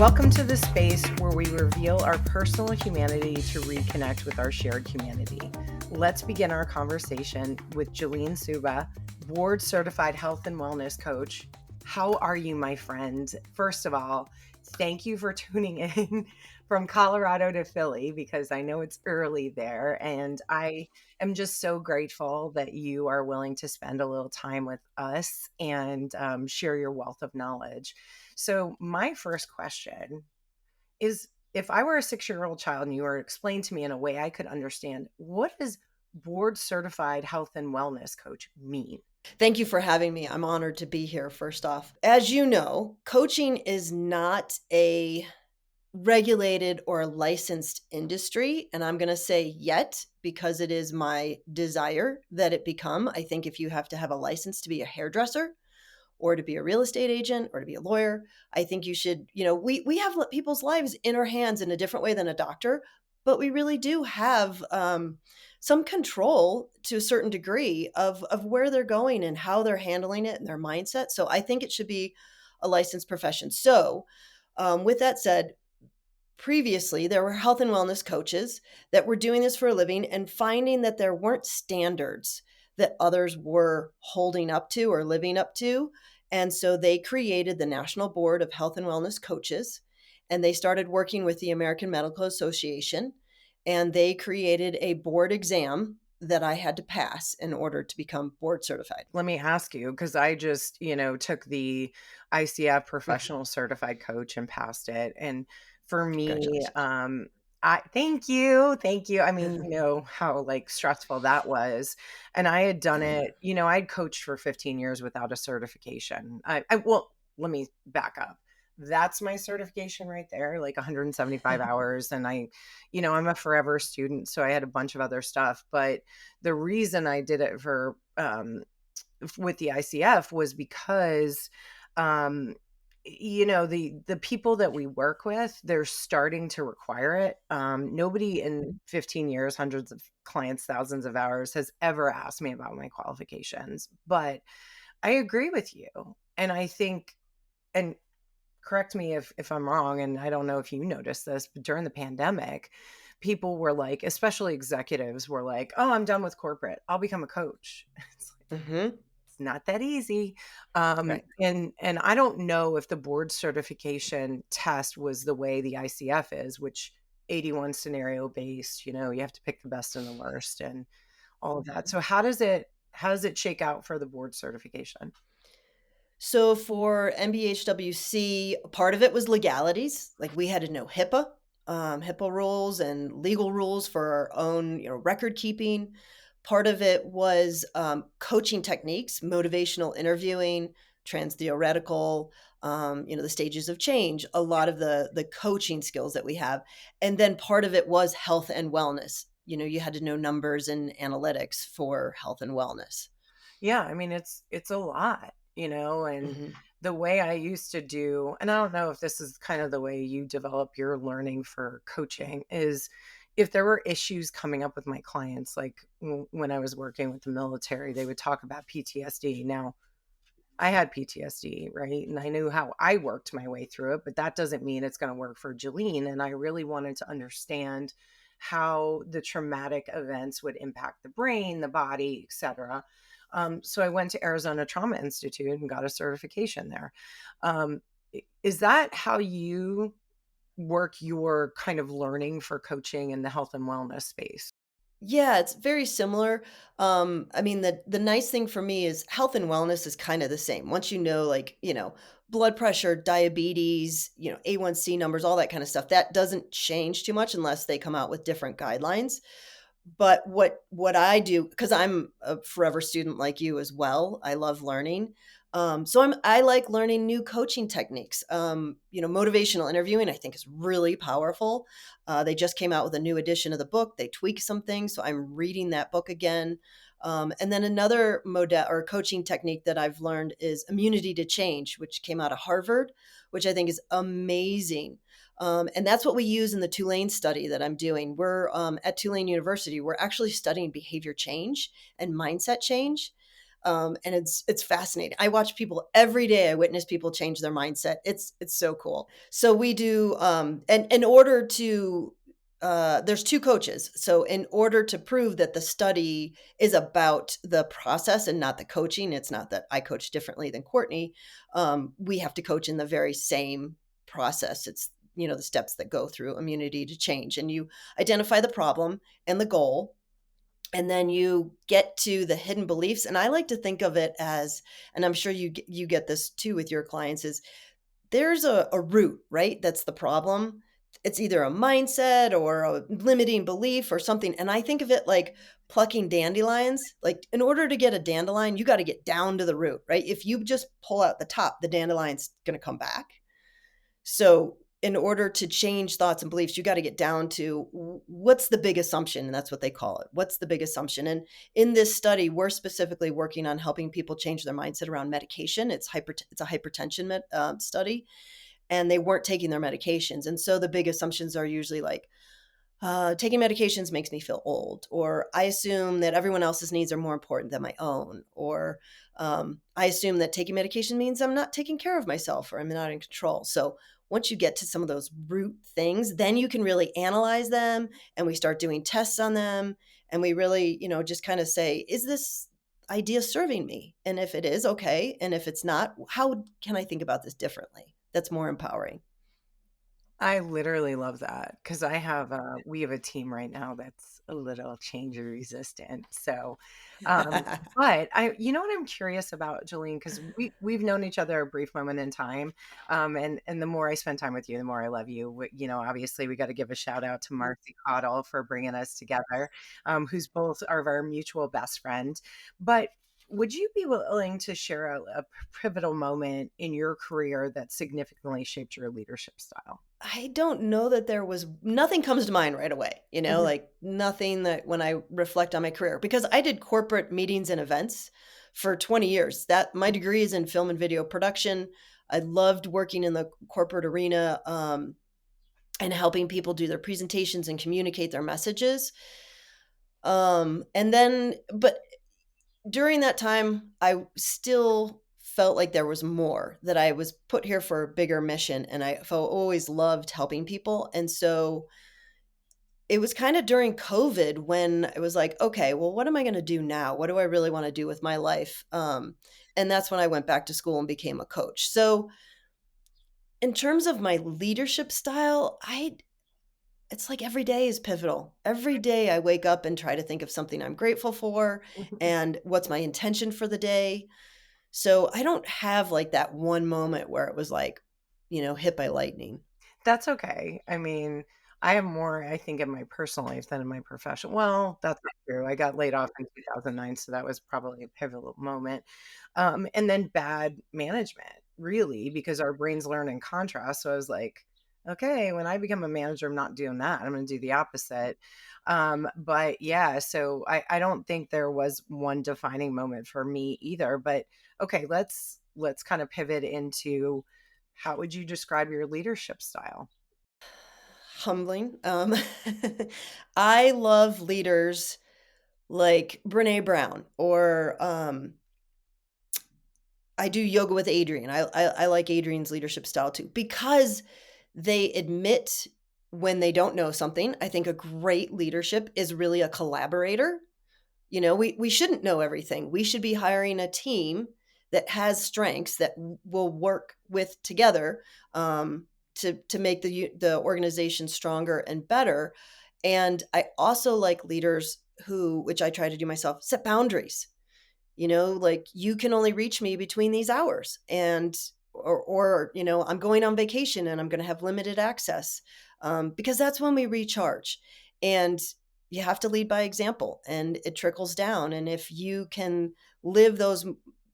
Welcome to the space where we reveal our personal humanity to reconnect with our shared humanity. Let's begin our conversation with Jolene Suba, board certified health and wellness coach. How are you, my friend? First of all, thank you for tuning in from Colorado to Philly because I know it's early there. And I am just so grateful that you are willing to spend a little time with us and share your wealth of knowledge. So, my first question is, if I were a 6-year-old child and you were explained to me in a way I could understand, what does board certified health and wellness coach mean? Thank you for having me. I'm honored to be here, first off. As you know, coaching is not a regulated or licensed industry. And I'm going to say yet because it is my desire that it become. I think if you have to have a license to be a hairdresser or to be a real estate agent or to be a lawyer, I think you should, we have people's lives in our hands in a different way than a doctor, but we really do have some control to a certain degree of where they're going and how they're handling it and their mindset. So I think it should be a licensed profession. So with that said, previously there were health and wellness coaches that were doing this for a living and finding that there weren't standards that others were holding up to or living up to. And so they created the National Board of Health and Wellness Coaches, and they started working with the American Medical Association, and they created a board exam that I had to pass in order to become board certified. Let me ask you, because I just, took the ICF professional certified coach and passed it. And for me, Congratulations. I thank you. Thank you. I mean, you know how like stressful that was. And I had done it, I'd coached for 15 years without a certification. Well, let me back up. That's my certification right there, like 175 hours. And I'm a forever student. So I had a bunch of other stuff. But the reason I did it with the ICF was because the people that we work with, they're starting to require it. Nobody in 15 years, hundreds of clients, thousands of hours has ever asked me about my qualifications. But I agree with you. And I think, and correct me if I'm wrong, and I don't know if you noticed this, but during the pandemic, people were like, especially executives were like, "Oh, I'm done with corporate. I'll become a coach." It's like, Hmm. it's not that easy. Right. And I don't know if the board certification test was the way the ICF is, which 81 scenario based, you have to pick the best and the worst and all of that. So how does it shake out for the board certification? So for MBHWC, part of it was legalities. Like we had to know HIPAA rules and legal rules for our own, record keeping. Part of it was coaching techniques, motivational interviewing, trans theoretical, the stages of change, a lot of the coaching skills that we have. And then part of it was health and wellness. You had to know numbers and analytics for health and wellness. Yeah, I mean it's a lot, and Hmm. the way I used to do, and I don't know if this is kind of the way you develop your learning for coaching, is if there were issues coming up with my clients, like when I was working with the military, they would talk about PTSD. Now, I had PTSD, right? And I knew how I worked my way through it, but that doesn't mean it's going to work for Jolene. And I really wanted to understand how the traumatic events would impact the brain, the body, etc. So I went to Arizona Trauma Institute and got a certification there. Um, is that how you work your kind of learning for coaching in the health and wellness space? Yeah, it's very similar. I mean, the nice thing for me is health and wellness is kind of the same. Once you know, like, blood pressure, diabetes, A1C numbers, all that kind of stuff, that doesn't change too much unless they come out with different guidelines. But what I do, because I'm a forever student like you as well, I love learning. So I like learning new coaching techniques. Motivational interviewing I think is really powerful. They just came out with a new edition of the book. They tweak some things, so I'm reading that book again. And then another model or coaching technique that I've learned is immunity to change, which came out of Harvard, which I think is amazing. And that's what we use in the Tulane study that I'm doing. We're at Tulane University. We're actually studying behavior change and mindset change. And it's fascinating. I watch people every day. I witness people change their mindset. It's so cool. So we do, and in order to, there's two coaches. So in order to prove that the study is about the process and not the coaching, it's not that I coach differently than Courtney. We have to coach in the very same process. It's, the steps that go through immunity to change, and you identify the problem and the goal, and then you get to the hidden beliefs. And I like to think of it as, and I'm sure you get this too with your clients, is there's a root, right? That's the problem. It's either a mindset or a limiting belief or something. And I think of it like plucking dandelions. Like, in order to get a dandelion, you got to get down to the root, right? If you just pull out the top, the dandelion's going to come back. So, in order to change thoughts and beliefs, you got to get down to what's the big assumption, and that's what they call it. What's the big assumption? And in this study, we're specifically working on helping people change their mindset around medication. It's a hypertension study, and they weren't taking their medications. And so the big assumptions are usually like, taking medications makes me feel old, or I assume that everyone else's needs are more important than my own, or I assume that taking medication means I'm not taking care of myself or I'm not in control. So once you get to some of those root things, then you can really analyze them, and we start doing tests on them, and we really, just kind of say, is this idea serving me? And if it is, okay. And if it's not, how can I think about this differently? That's more empowering. I literally love that because we have a team right now that's a little change resistant. So, but you know what I'm curious about, Jolene, because we've known each other a brief moment in time, and the more I spend time with you, the more I love you. Obviously, we got to give a shout out to Marcy Cottle for bringing us together, who's both are our mutual best friend. But would you be willing to share a pivotal moment in your career that significantly shaped your leadership style? I don't know that there was nothing comes to mind right away, Mhm. like nothing that when I reflect on my career, because I did corporate meetings and events for 20 years. That my degree is in film and video production. I loved working in the corporate arena, and helping people do their presentations and communicate their messages. And then, but during that time, I still felt like there was more, that I was put here for a bigger mission, and I felt always loved helping people. And so it was kind of during COVID when it was like, okay, well, what am I going to do now? What do I really want to do with my life? And that's when I went back to school and became a coach. So in terms of my leadership style, it's like every day is pivotal. Every day I wake up and try to think of something I'm grateful for and what's my intention for the day. So I don't have like that one moment where it was like, hit by lightning. That's okay. I mean, I have more, I think, in my personal life than in my professional. Well, that's not true. I got laid off in 2009, so that was probably a pivotal moment. And then bad management, really, because our brains learn in contrast. So I was like, okay, when I become a manager, I'm not doing that. I'm going to do the opposite. But yeah, so I don't think there was one defining moment for me either. But okay, let's kind of pivot into how would you describe your leadership style? Humbling. I love leaders like Brene Brown, or I do yoga with Adriene. I like Adriene's leadership style too, because they admit when they don't know something. I think a great leadership is really a collaborator. We shouldn't know everything. We should be hiring a team that has strengths that will work with together, to make the organization stronger and better. And I also like leaders who, which I try to do myself, set boundaries. Like, you can only reach me between these hours, and or I'm going on vacation and I'm going to have limited access, because that's when we recharge. And you have to lead by example, and it trickles down. And if you can live those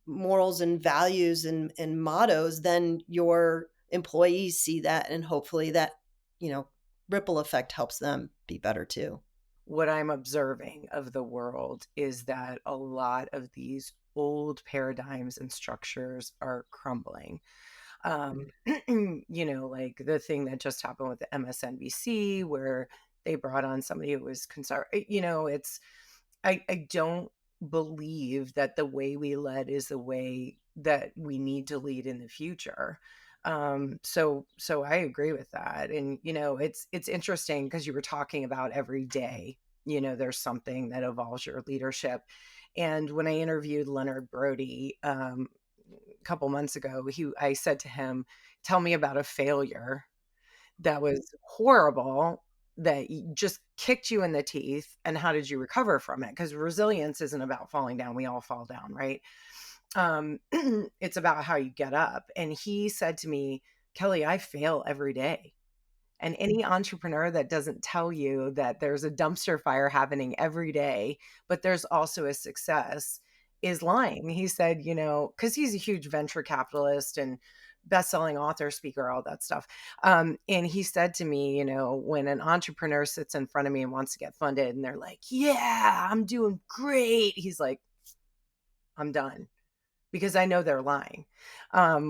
morals and values and mottos, then your employees see that, and hopefully that, you know ripple effect helps them be better too. What I'm observing of the world is that a lot of these old paradigms and structures are crumbling. Like the thing that just happened with the MSNBC, where they brought on somebody who was conservative. It's, I don't. believe that the way we led is the way that we need to lead in the future. So I agree with that. And it's interesting because you were talking about every day, there's something that evolves your leadership. And when I interviewed Leonard Brody a couple months ago, he I said to him, "Tell me about a failure that was horrible, that just kicked you in the teeth, and how did you recover from it?" Because resilience isn't about falling down. We all fall down, right? It's about how you get up. And he said to me, "Kelly, I fail every day." And any entrepreneur that doesn't tell you that there's a dumpster fire happening every day, but there's also a success, is lying. He said, because he's a huge venture capitalist and best-selling author, speaker, all that stuff. And he said to me, when an entrepreneur sits in front of me and wants to get funded and they're like, "Yeah, I'm doing great." He's like, "I'm done." Because I know they're lying,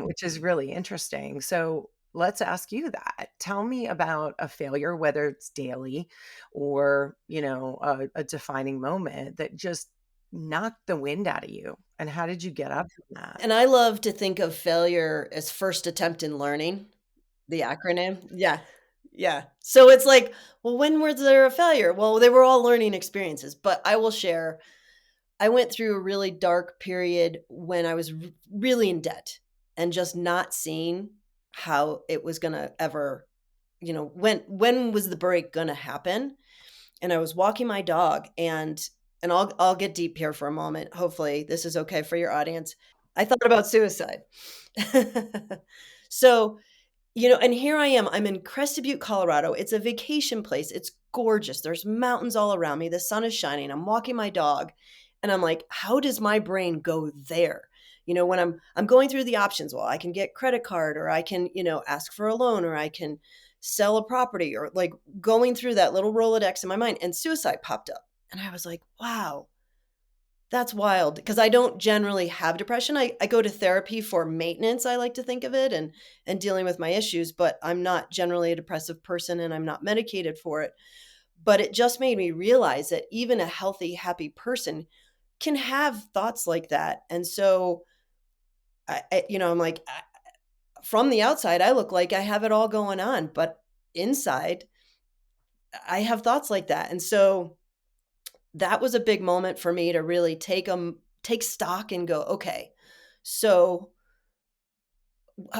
which is really interesting. So let's ask you that. Tell me about a failure, whether it's daily or, a defining moment that just knocked the wind out of you. And how did you get up from that? And I love to think of failure as first attempt in learning, the acronym. Yeah. Yeah. So it's like, well, when was there a failure? Well, they were all learning experiences, but I will share I went through a really dark period when I was really in debt and just not seeing how it was going to ever, when was the break going to happen? And I was walking my dog and I'll get deep here for a moment. Hopefully this is okay for your audience. I thought about suicide. So and here I am. I'm in Crested Butte, Colorado. It's a vacation place. It's gorgeous. There's mountains all around me. The sun is shining. I'm walking my dog, and I'm like, how does my brain go there? When I'm going through the options, well, I can get credit card or I can, ask for a loan or I can sell a property or like going through that little Rolodex in my mind and suicide popped up. And I was like, wow, that's wild because I don't generally have depression. I go to therapy for maintenance, I like to think of it, and dealing with my issues, but I'm not generally a depressive person and I'm not medicated for it. But it just made me realize that even a healthy, happy person can have thoughts like that. And so I'm like from the outside I look like I have it all going on, but inside I have thoughts like that. And so that was a big moment for me to really take stock and go, okay, so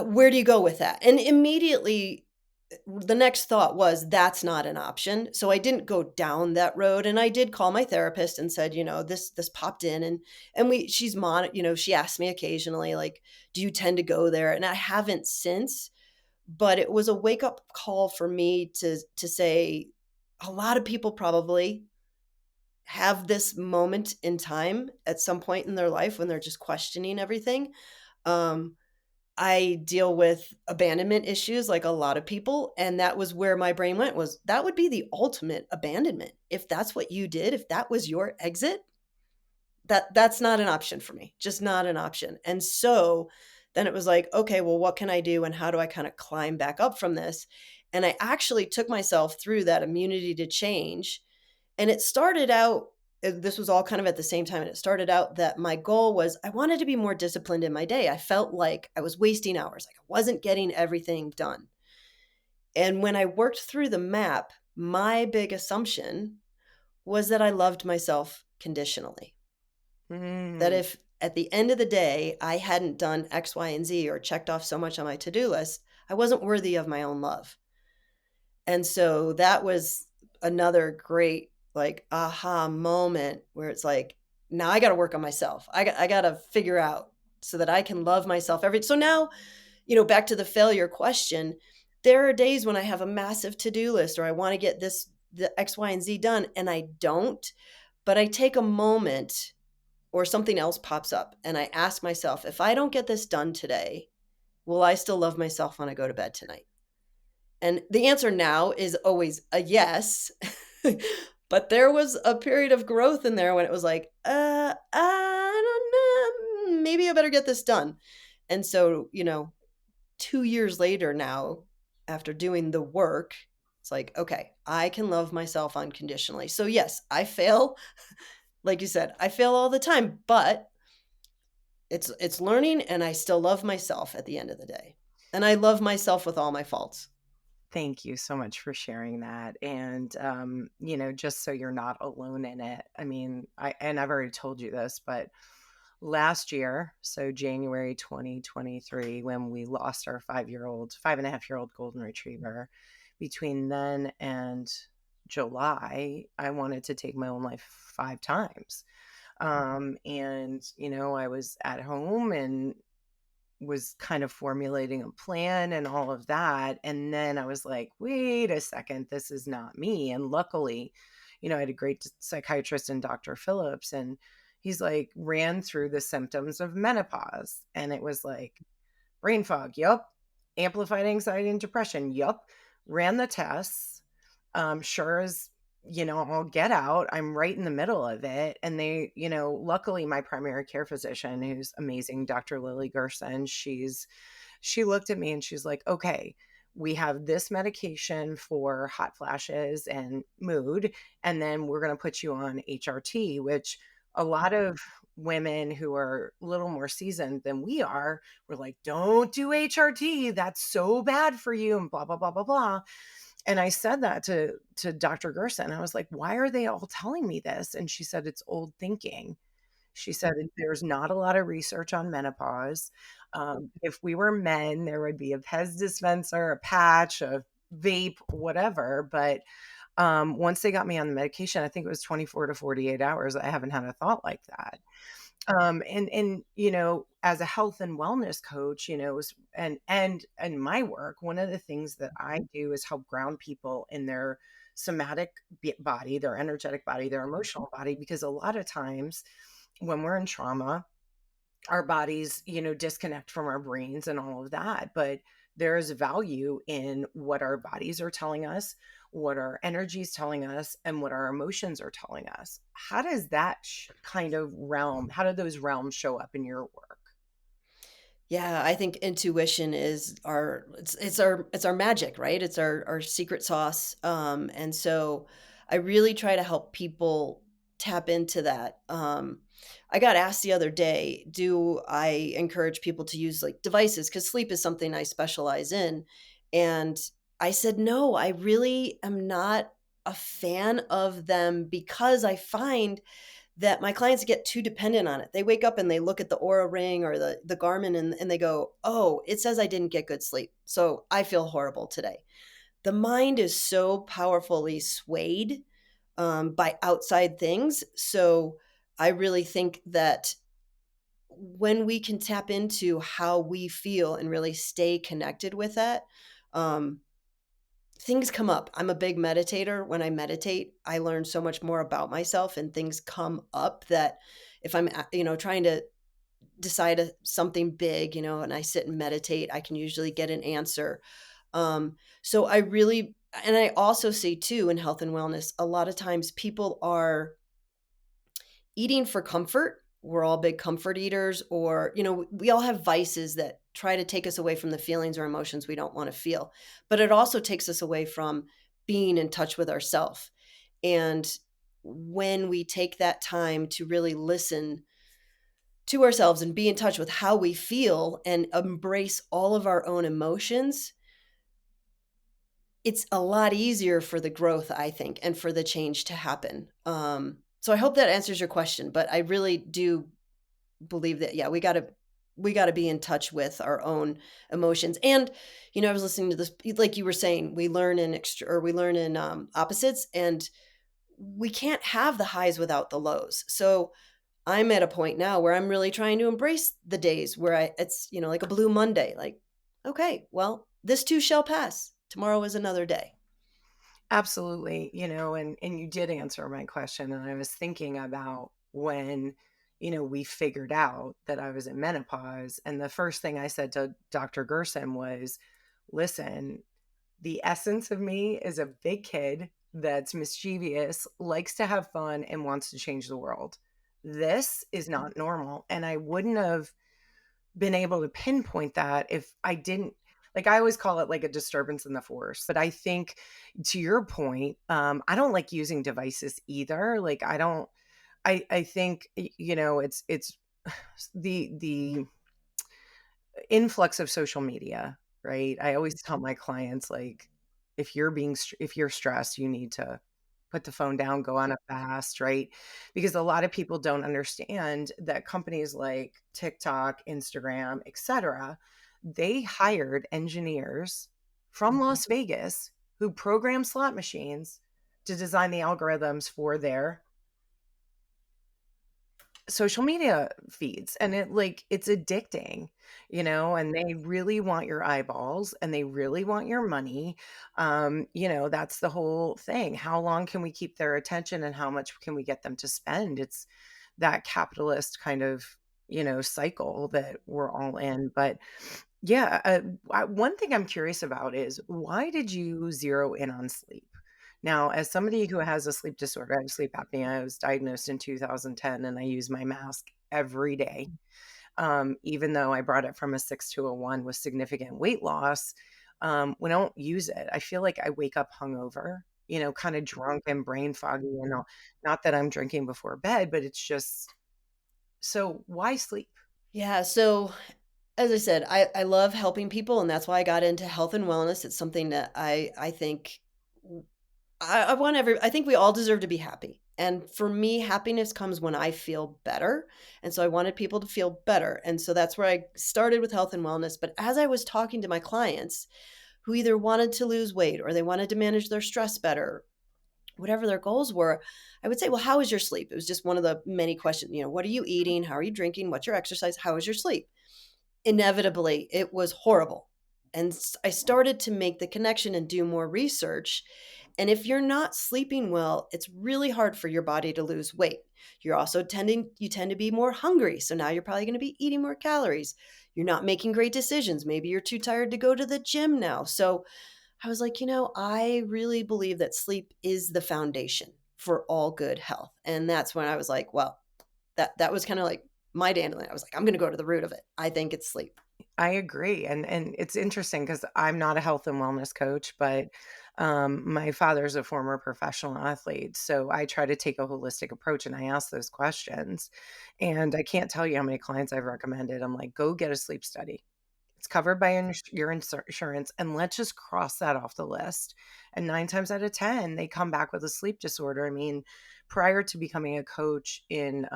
where do you go with that? And immediately the next thought was that's not an option. So I didn't go down that road and I did call my therapist and said, this popped in and she asked me occasionally like, do you tend to go there? And I haven't since, but it was a wake up call for me to say a lot of people probably have this moment in time at some point in their life when they're just questioning everything. Um, I deal with abandonment issues like a lot of people, and that was where my brain went was that would be the ultimate abandonment. If that's what you did, if that was your exit, that's not an option for me. Just not an option. And so then it was like, okay, well, what can I do and how do I kind of climb back up from this? And I actually took myself through that immunity to change and it started out this was all kind of at the same time, and it started out that my goal was I wanted to be more disciplined in my day. I felt like I was wasting hours, like I wasn't getting everything done. And when I worked through the map, my big assumption was that I loved myself conditionally. That Mm. if at the end of the day I hadn't done X, Y, and Z or checked off so much on my to-do list, I wasn't worthy of my own love. And so that was another great like aha moment where it's like, now I got to work on myself. I got to figure out so that I can love myself every. So now, back to the failure question, there are days when I have a massive to-do list or I want to get the X, Y, and Z done and I don't, but I take a moment or something else pops up and I ask myself, if I don't get this done today, will I still love myself when I go to bed tonight? And the answer now is always a yes. But there was a period of growth in there when it was like, I don't know, maybe I better get this done. And so, 2 years later now, after doing the work, it's like, okay, I can love myself unconditionally. So yes, I fail Like you said, I fail all the time, but it's learning and I still love myself at the end of the day. And I love myself with all my faults. Thank you so much for sharing that. And, just so you're not alone in it. I mean, I've already told you this, but last year, so January 2023, when we lost our 5-year-old, 5.5-year-old golden retriever, between then and July, I wanted to take my own life 5 times. And, I was at home and was kind of formulating a plan and all of that. And then I was like, wait a second, this is not me. And luckily, I had a great psychiatrist in Dr. Phillips, and he's like, ran through the symptoms of menopause. And it was like, brain fog, yup. Amplified anxiety and depression, yup. Ran the tests. Sure as, I'll get out. I'm right in the middle of it. And they, luckily my primary care physician, who's amazing, Dr. Lily Gerson, she looked at me and she's like, okay, we have this medication for hot flashes and mood, and then we're going to put you on HRT, which a lot of women who are a little more seasoned than we are were like, don't do HRT. That's so bad for you, and blah, blah, blah, blah, blah. And I said that to Dr. Gerson. I was like, why are they all telling me this? And she said, it's old thinking. She said, there's not a lot of research on menopause. If we were men, there would be a Pez dispenser, a patch, a vape, whatever. But once they got me on the medication, I think it was 24 to 48 hours. I haven't had a thought like that. And as a health and wellness coach, and my work, one of the things that I do is help ground people in their somatic body, their energetic body, their emotional body, because a lot of times when we're in trauma, our bodies, disconnect from our brains and all of that. But there is value in what our bodies are telling us, what our energy is telling us, and what our emotions are telling us. How does that kind of realm, how do those realms show up in your work? Yeah, I think intuition is our it's our magic, right? It's our secret sauce. And so I really try to help people tap into that. I got asked the other day, do I encourage people to use like devices? Because sleep is something I specialize in. And I said, no, I really am not a fan of them because I find that my clients get too dependent on it. They wake up and they look at the Aura Ring or the Garmin and they go, "Oh, it says I didn't get good sleep. So I feel horrible today." The mind is so powerfully swayed by outside things. So I really think that when we can tap into how we feel and really stay connected with that, um, things come up. I'm a big meditator. When I meditate, I learn so much more about myself and things come up that if I'm, trying to decide something big, and I sit and meditate, I can usually get an answer. So I really, and I also see too in health and wellness, a lot of times people are eating for comfort. We're all big comfort eaters, or, we all have vices that try to take us away from the feelings or emotions we don't want to feel. But it also takes us away from being in touch with ourselves. And when we take that time to really listen to ourselves and be in touch with how we feel and embrace all of our own emotions, it's a lot easier for the growth, I think, and for the change to happen. So I hope that answers your question, but I really do believe that, yeah, we gotta be in touch with our own emotions. And, I was listening to this, like you were saying, we learn in opposites, and we can't have the highs without the lows. So I'm at a point now where I'm really trying to embrace the days where it's, like a blue Monday, like, okay, well, this too shall pass. Tomorrow is another day. Absolutely, and you did answer my question, and I was thinking about when, we figured out that I was in menopause, and the first thing I said to Dr. Gerson was, "Listen, the essence of me is a big kid that's mischievous, likes to have fun, and wants to change the world. This is not normal." And I wouldn't have been able to pinpoint that if I didn't, like, I always call it like a disturbance in the force. But I think to your point, I don't like using devices either. Like, I don't. I think, it's the influx of social media, right? I always tell my clients, like, if you're stressed, you need to put the phone down, go on a fast, right? Because a lot of people don't understand that companies like TikTok, Instagram, etcetera, they hired engineers from Las Vegas who program slot machines to design the algorithms for their social media feeds, and it's addicting, and they really want your eyeballs and they really want your money. That's the whole thing. How long can we keep their attention and how much can we get them to spend? It's that capitalist kind of, cycle that we're all in. But yeah, one thing I'm curious about is why did you zero in on sleep? Now, as somebody who has a sleep disorder, I have sleep apnea. I was diagnosed in 2010 and I use my mask every day. Even though I brought it from a 6 to a 1 with significant weight loss, when I don't use it, I feel like I wake up hungover, kind of drunk and brain foggy and all. Not that I'm drinking before bed, but it's just so why sleep? Yeah, so as I said, I love helping people, and that's why I got into health and wellness. It's something that I think I want I think we all deserve to be happy. And for me, happiness comes when I feel better. And so I wanted people to feel better. And so that's where I started with health and wellness. But as I was talking to my clients who either wanted to lose weight or they wanted to manage their stress better, whatever their goals were, I would say, well, how is your sleep? It was just one of the many questions, what are you eating? How are you drinking? What's your exercise? How is your sleep? Inevitably, it was horrible. And I started to make the connection and do more research. And if you're not sleeping well, it's really hard for your body to lose weight. You're also you tend to be more hungry. So now you're probably going to be eating more calories. You're not making great decisions. Maybe you're too tired to go to the gym now. So I was like, I really believe that sleep is the foundation for all good health. And that's when I was like, well, that was kind of like my dandelion. I was like, I'm going to go to the root of it. I think it's sleep. I agree, and it's interesting because 'cause I'm not a health and wellness coach, but, my father's a former professional athlete, so I try to take a holistic approach, and I ask those questions, and I can't tell you how many clients I've recommended. I'm like, "Go get a sleep study." It's covered by your insurance, and let's just cross that off the list. And 9 times out of 10, they come back with a sleep disorder. I mean, prior to becoming a coach in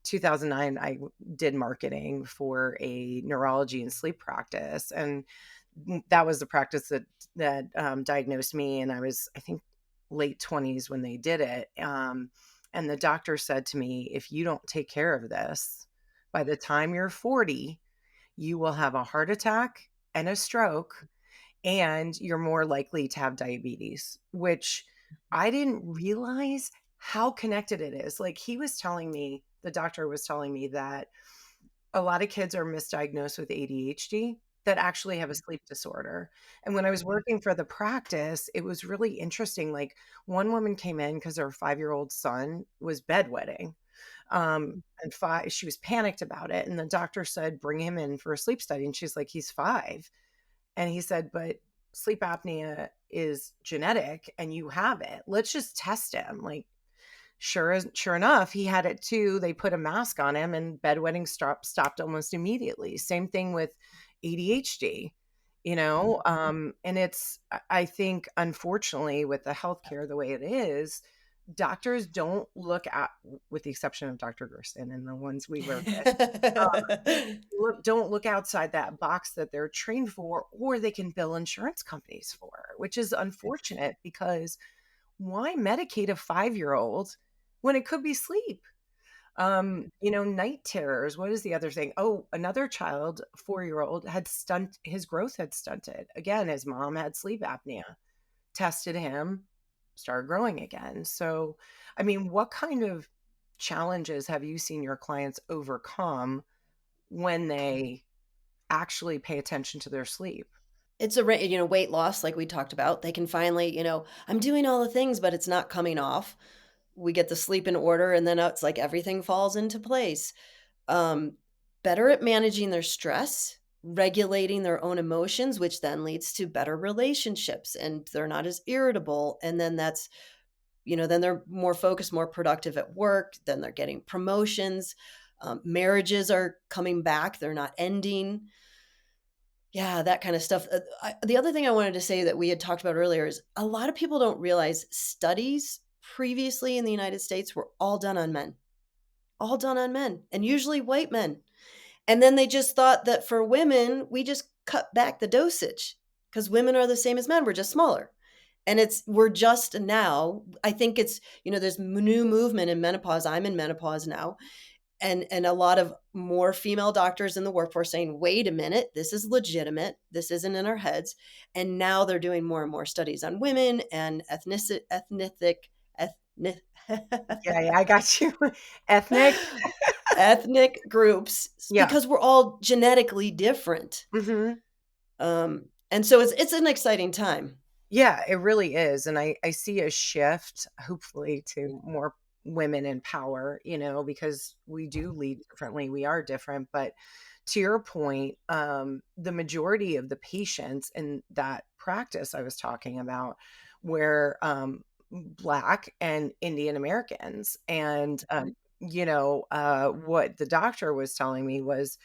2009, did marketing for a neurology and sleep practice, and that was the practice that diagnosed me. And I was, I think, late 20s when they did it. And the doctor said to me, "If you don't take care of this, by the time you're 40, you will have a heart attack and a stroke, and you're more likely to have diabetes," which I didn't realize how connected it is. Like, the doctor was telling me that a lot of kids are misdiagnosed with ADHD that actually have a sleep disorder. And when I was working for the practice, it was really interesting. Like, one woman came in because her 5-year-old son was bedwetting. And she was panicked about it. And the doctor said, "Bring him in for a sleep study." And she's like, "He's 5." And he said, "But sleep apnea is genetic and you have it. Let's just test him." Like, sure enough, he had it too. They put a mask on him and bedwetting stopped almost immediately. Same thing with ADHD, and I think, unfortunately, with the healthcare the way it is, doctors don't look at, with the exception of Dr. Gersten and the ones we work with, don't look outside that box that they're trained for, or they can bill insurance companies for, which is unfortunate because why medicate a 5-year-old when it could be sleep? Night terrors. What is the other thing? Oh, another child, 4-year-old, his growth had stunted. Again, his mom had sleep apnea. Tested him, started growing again. So, I mean, what kind of challenges have you seen your clients overcome when they actually pay attention to their sleep? It's weight loss like we talked about. They can finally, I'm doing all the things, but it's not coming off. We get the sleep in order and then it's like everything falls into place. Um, Better at managing their stress, regulating their own emotions, which then leads to better relationships and they're not as irritable. And then that's Then they're more focused, more productive at work, then they're getting promotions. Marriages are coming back, they're not ending. Yeah, that kind of stuff. The other thing I wanted to say that we had talked about earlier is a lot of people don't realize studies previously in the United States were all done on men, and usually white men. And then they just thought that for women, we just cut back the dosage because women are the same as men, we're just smaller. And we're just now, I think there's new movement in menopause. I'm in menopause now, and a lot of more female doctors in the workforce saying, wait a minute, this is legitimate, this isn't in our heads. And now they're doing more and more studies on women and ethnic Yeah, yeah, I got you. Ethnic? ethnic groups Yeah. because we're all genetically different. Mhm. And so it's an exciting time. Yeah, it really is, and I see a shift, hopefully, to more women in power, because we do lead differently, we are different, but to your point, the majority of the patients in that practice I was talking about were, Black and Indian Americans, and, what the doctor was telling me was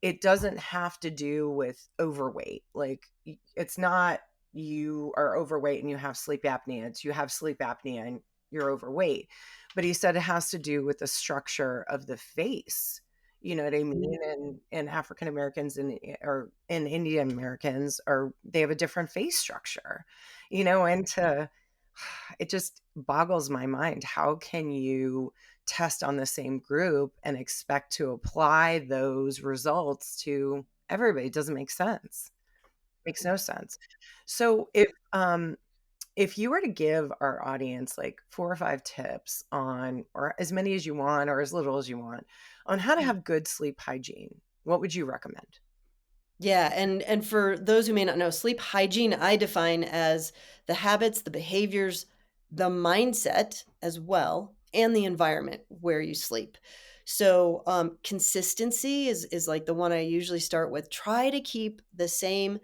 it doesn't have to do with overweight. Like, it's not you are overweight and you have sleep apnea. It's you have sleep apnea and you're overweight. But he said it has to do with the structure of the face. You know what I mean? And African Americans and Indian Americans they have a different face structure, and it just boggles my mind. How can you test on the same group and expect to apply those results to everybody? It doesn't make sense. Makes no sense. So if you were to give our audience like 4 or 5 tips on, or as many as you want or as little as you want, on how to have good sleep hygiene, what would you recommend? Yeah, and for those who may not know, sleep hygiene I define as the habits, the behaviors, the mindset as well, and the environment where you sleep. So consistency is like the one I usually start with. Try to keep the same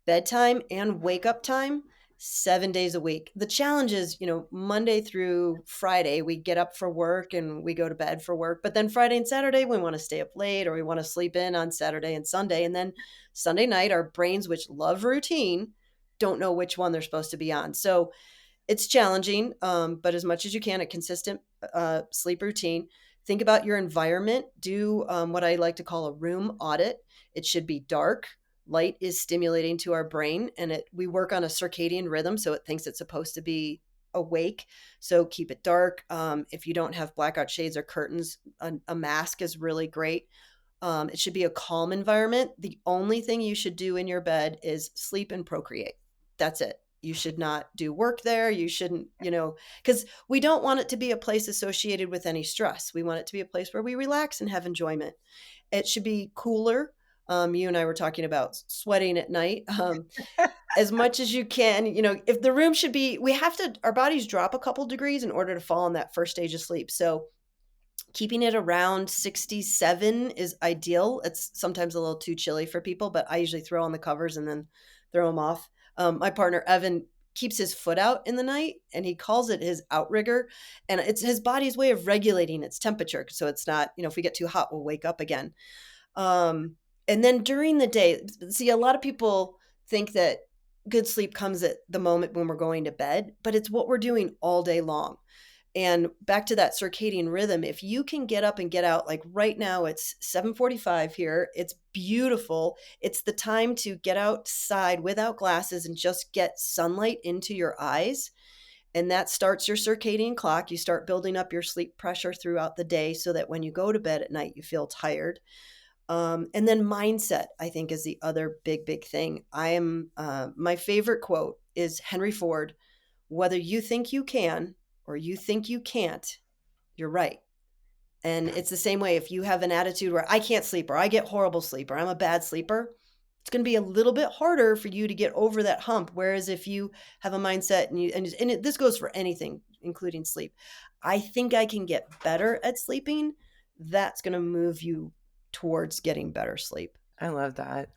bedtime and wake up time 7 days a week. The challenge is, Monday through Friday, we get up for work and we go to bed for work. But then Friday and Saturday, we want to stay up late or we want to sleep in on Saturday and Sunday. And then Sunday night, our brains, which love routine, don't know which one they're supposed to be on. So it's challenging, but as much as you can, a consistent sleep routine. Think about your environment. Do what I like to call a room audit. It should be dark. Light is stimulating to our brain, and we work on a circadian rhythm, so it thinks it's supposed to be awake. So keep it dark. If you don't have blackout shades or curtains, a mask is really great. It should be a calm environment. The only thing you should do in your bed is sleep and procreate. That's it. You should not do work there. You shouldn't, because we don't want it to be a place associated with any stress. We want it to be a place where we relax and have enjoyment. It should be cooler. You and I were talking about sweating at night. As much as you can, if the room should be, our bodies drop a couple degrees in order to fall in that first stage of sleep. So keeping it around 67 is ideal. It's sometimes a little too chilly for people, but I usually throw on the covers and then throw them off. My partner, Evan, keeps his foot out in the night and he calls it his outrigger. And it's his body's way of regulating its temperature. So it's not, if we get too hot, we'll wake up again. And then during the day, see, a lot of people think that good sleep comes at the moment when we're going to bed, but it's what we're doing all day long. And back to that circadian rhythm, if you can get up and get out, like right now it's 7:45 here, it's beautiful. It's the time to get outside without glasses and just get sunlight into your eyes. And that starts your circadian clock. You start building up your sleep pressure throughout the day so that when you go to bed at night, you feel tired. And then mindset, I think, is the other big, big thing. My favorite quote is Henry Ford: whether you think you can or you think you can't, you're right. And it's the same way if you have an attitude where I can't sleep or I get horrible sleep or I'm a bad sleeper, it's going to be a little bit harder for you to get over that hump. Whereas if you have a mindset this goes for anything, including sleep, I think I can get better at sleeping. That's going to move you towards getting better sleep. I love that.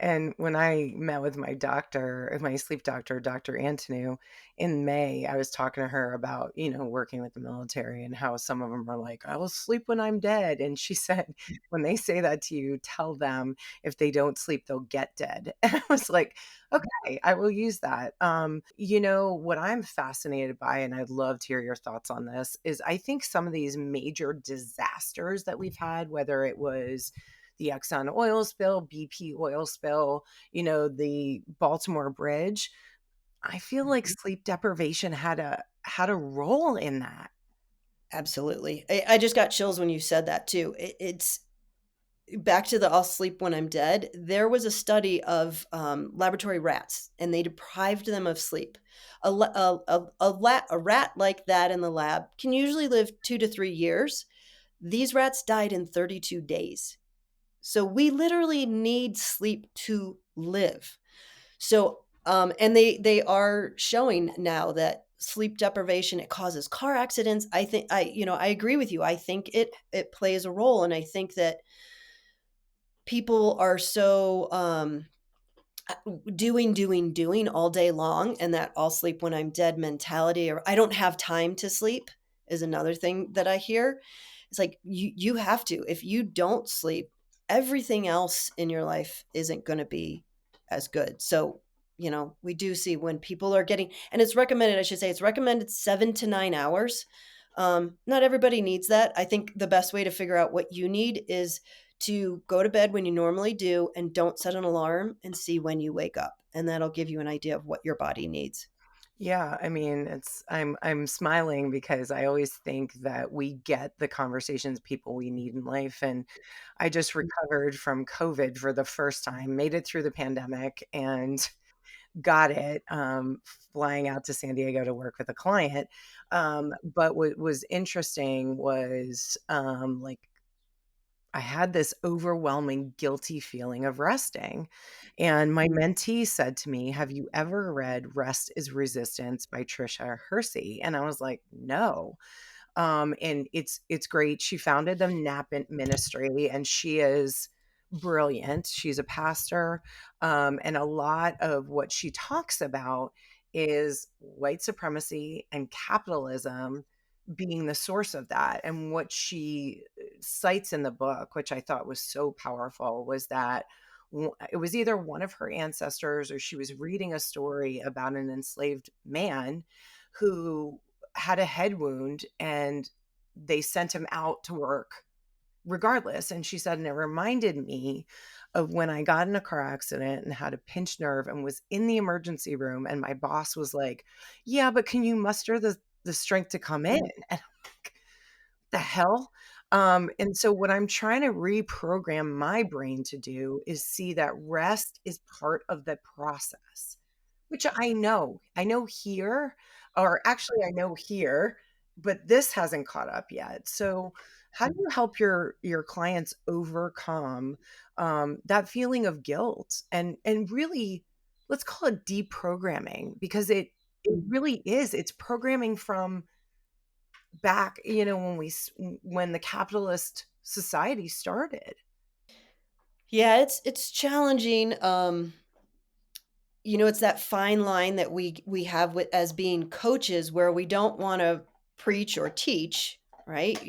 And when I met with my doctor, my sleep doctor, Dr. Antonu, in May, I was talking to her about, working with the military and how some of them are like, I will sleep when I'm dead. And she said, when they say that to you, tell them if they don't sleep, they'll get dead. And I was like, okay, I will use that. What I'm fascinated by, and I'd love to hear your thoughts on this, is I think some of these major disasters that we've had, whether it was the Exxon oil spill, BP oil spill, the Baltimore Bridge. I feel like Mhm. sleep deprivation had a role in that. Absolutely. I just got chills when you said that too. It's back to the "I'll sleep when I'm dead." There was a study of, laboratory rats, and they deprived them of sleep. A rat like that in the lab can usually live 2 to 3 years. These rats died in 32 days. So we literally need sleep to live. So, and they are showing now that sleep deprivation, it causes car accidents. I think I agree with you. I think it plays a role, and I think that people are so doing all day long, and that "I'll sleep when I'm dead" mentality, or "I don't have time to sleep" is another thing that I hear. It's like you have to. If you don't sleep, everything else in your life isn't going to be as good. So, we do see when people are getting, and it's recommended, I should say, it's recommended 7 to 9 hours. Not everybody needs that. I think the best way to figure out what you need is to go to bed when you normally do and don't set an alarm and see when you wake up. And that'll give you an idea of what your body needs. Yeah, I mean, I'm smiling because I always think that we get the conversations people we need in life. And I just recovered from COVID for the first time, made it through the pandemic, and got it, flying out to San Diego to work with a client. But what was interesting was, like, I had this overwhelming guilty feeling of resting. And my mentee said to me, "Have you ever read Rest is Resistance by Trisha Hersey?" And I was like, "No." And it's great. She founded the Nap Ministry, and she is brilliant. She's a pastor, and a lot of what she talks about is white supremacy and capitalism being the source of that. And what she cites in the book, which I thought was so powerful, was that it was either one of her ancestors or she was reading a story about an enslaved man who had a head wound and they sent him out to work regardless. And she said, and it reminded me of when I got in a car accident and had a pinched nerve and was in the emergency room. And my boss was like, "Yeah, but can you muster the strength to come in?" And I'm like, the hell? And so what I'm trying to reprogram my brain to do is see that rest is part of the process, which I know. I know here, or actually I know here, but this hasn't caught up yet. So how do you help your clients overcome that feeling of guilt and really, let's call it deprogramming, because it really is. It's programming from back, when the capitalist society started. Yeah, it's challenging. It's that fine line that we have with as being coaches, where we don't want to preach or teach, right?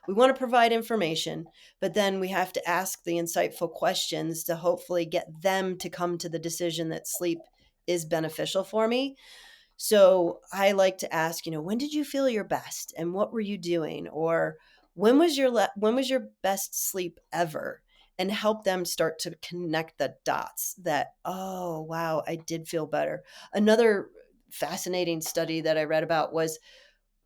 We want to provide information, but then we have to ask the insightful questions to hopefully get them to come to the decision that sleep is beneficial for me. So I like to ask, when did you feel your best and what were you doing? Or when was your best sleep ever? And help them start to connect the dots that, oh, wow, I did feel better. Another fascinating study that I read about was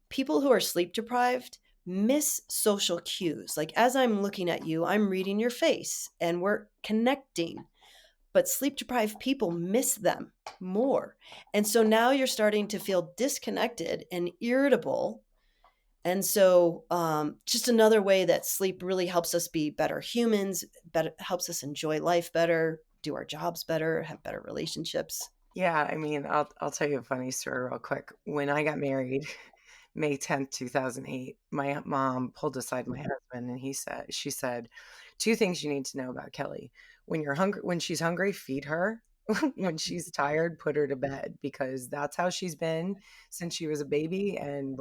people who are sleep deprived miss social cues. Like, as I'm looking at you, I'm reading your face and we're connecting, but sleep deprived people miss them more. And so now you're starting to feel disconnected and irritable. And so, just another way that sleep really helps us be better humans, better, helps us enjoy life better, do our jobs better, have better relationships. Yeah, I mean, I'll tell you a funny story real quick. When I got married May 10th, 2008, my mom pulled aside my husband and she said, two things you need to know about Kelly. When she's hungry, feed her. When she's tired, put her to bed because that's how she's been since she was a baby. And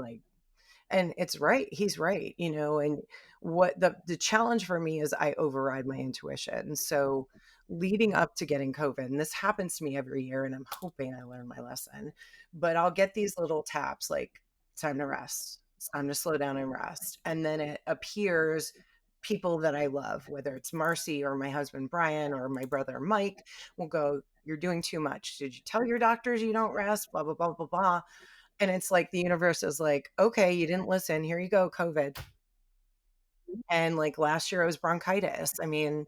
it's right. He's right, and what the challenge for me is I override my intuition. So leading up to getting COVID, and this happens to me every year, and I'm hoping I learn my lesson, but I'll get these little taps like it's time to rest. It's time to slow down and rest. And then it appears people that I love, whether it's Marcy or my husband Brian or my brother Mike, will go, "You're doing too much. Did you tell your doctors you don't rest? Blah, blah, blah, blah, blah." And it's like the universe is like, "Okay, you didn't listen. Here you go, COVID." And like last year, it was bronchitis. I mean,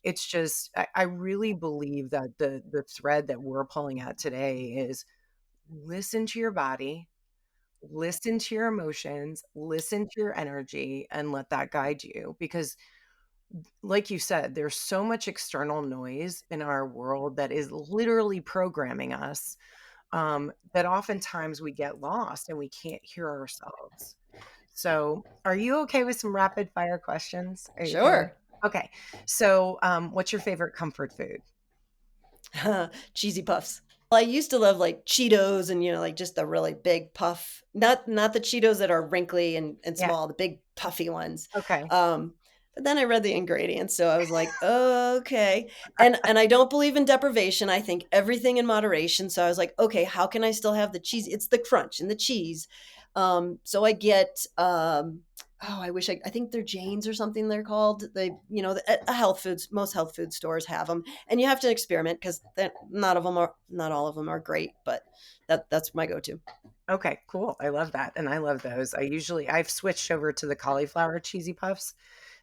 it's just, I really believe that the thread that we're pulling at today is listen to your body, listen to your emotions, listen to your energy, and let that guide you. Because, like you said, there's so much external noise in our world that is literally programming us, that oftentimes we get lost and we can't hear ourselves. So, are you okay with some rapid fire questions? Are you okay with Sure. Okay. So, what's your favorite comfort food? Cheesy puffs. Well, I used to love like Cheetos and like just the really big puff. Not the Cheetos that are wrinkly and Yeah. small, the big puffy ones. Okay. Um, but then I read the ingredients, so I was like, okay. And I don't believe in deprivation. I think everything in moderation. So I was like, okay, how can I still have the cheese? It's the crunch and the cheese. So I get oh, I think they're Janes or something they're called. A health foods, most health food stores have them, and you have to experiment because not all of them are great, but that's my go-to. Okay, cool. I love that. And I love those. I've switched over to the cauliflower cheesy puffs.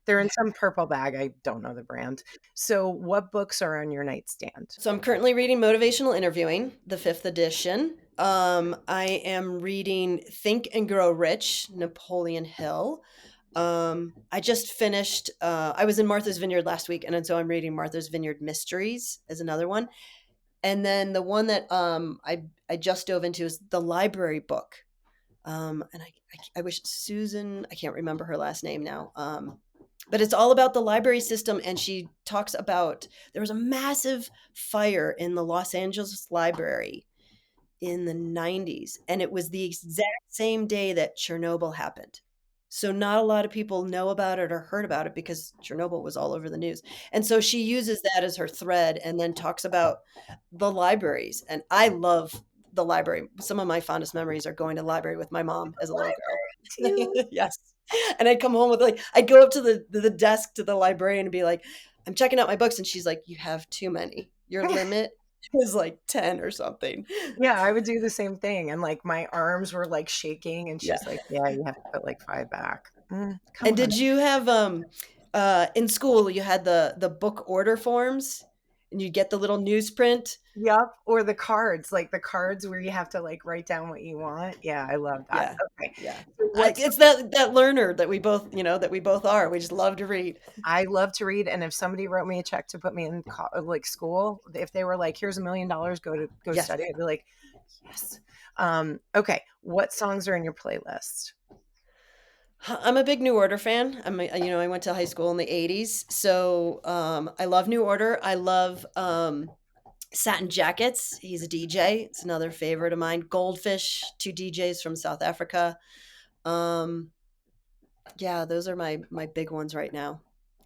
They're in some purple bag. I don't know the brand. So, what books are on your nightstand? So I'm currently reading Motivational Interviewing, the fifth edition. I am reading Think and Grow Rich, Napoleon Hill. I just finished. I was in Martha's Vineyard last week, and then so I'm reading Martha's Vineyard Mysteries as another one. And then the one that I just dove into is the library book. And I wish Susan, I can't remember her last name now. But it's all about the library system. And she talks about there was a massive fire in the Los Angeles library in the 90s, and it was the exact same day that Chernobyl happened. So not a lot of people know about it or heard about it because Chernobyl was all over the news. And so she uses that as her thread and then talks about the libraries. And I love the library. Some of my fondest memories are going to the library with my mom as a little girl. Too. Yes. And I'd come home with I'd go up to the desk to the librarian and be like, I'm checking out my books. And she's like, you have too many. Your limit is like 10 or something. Yeah, I would do the same thing. And like my arms were like shaking, and Yeah. she's like, "Yeah, you have to put like five back." Come And on. did you have in school you had the book order forms and you get the little newsprint? Yep, or the cards, like the cards where you have to like write down what you want. Yeah, I love that. Yeah. Okay. Yeah. So what's It's that learner that we both, that we both are. We just love to read. I love to read, and if somebody wrote me a check to put me in like school, if they were like, "Here's $1 million, go Yes. study," I'd be like, "Yes." Okay, what songs are in your playlist? I'm a big New Order fan. I went to high school in the 80s. So I love New Order. I love Satin Jackets. He's a DJ. It's another favorite of mine. Goldfish, two DJs from South Africa. Um, yeah, those are my big ones right now.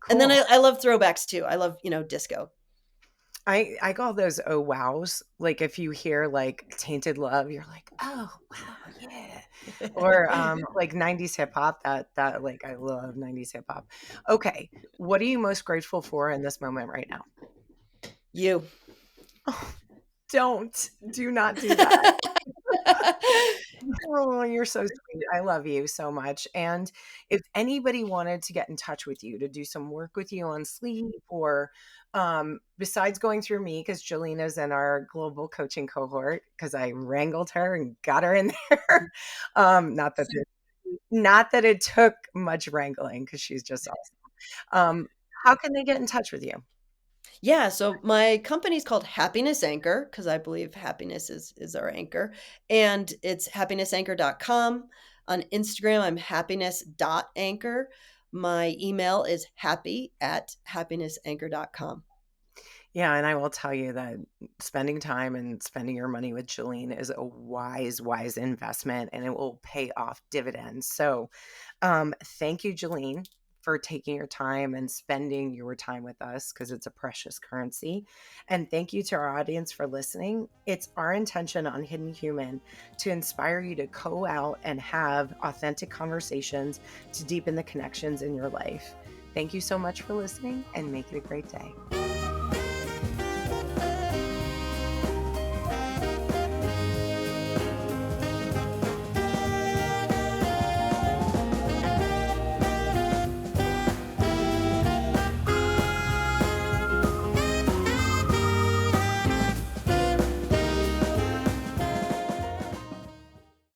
And then Cool. I love throwbacks too. I love, disco. I call those oh wows. Like if you hear like Tainted Love, you're like, "Oh, wow, yeah." Or like 90s hip hop, that like I love 90s hip hop. Okay, what are you most grateful for in this moment right now? You. Do not do that. Oh, you're so sweet. I love you so much. And if anybody wanted to get in touch with you to do some work with you on sleep or besides going through me, because Jalena's in our global coaching cohort, because I wrangled her and got her in there. Not that it took much wrangling because she's just awesome. How can they get in touch with you? Yeah, so my company's called Happiness Anchor because I believe happiness is our anchor. And it's happinessanchor.com. On Instagram, I'm happiness.anchor. My email is happy@happinessanchor.com. Yeah, and I will tell you that spending time and spending your money with Jolene is a wise, wise investment, and it will pay off dividends. So, thank you, Jolene, for taking your time and spending your time with us because it's a precious currency. And thank you to our audience for listening. It's our intention on Hidden Human to inspire you to go out and have authentic conversations to deepen the connections in your life. Thank you so much for listening and make it a great day.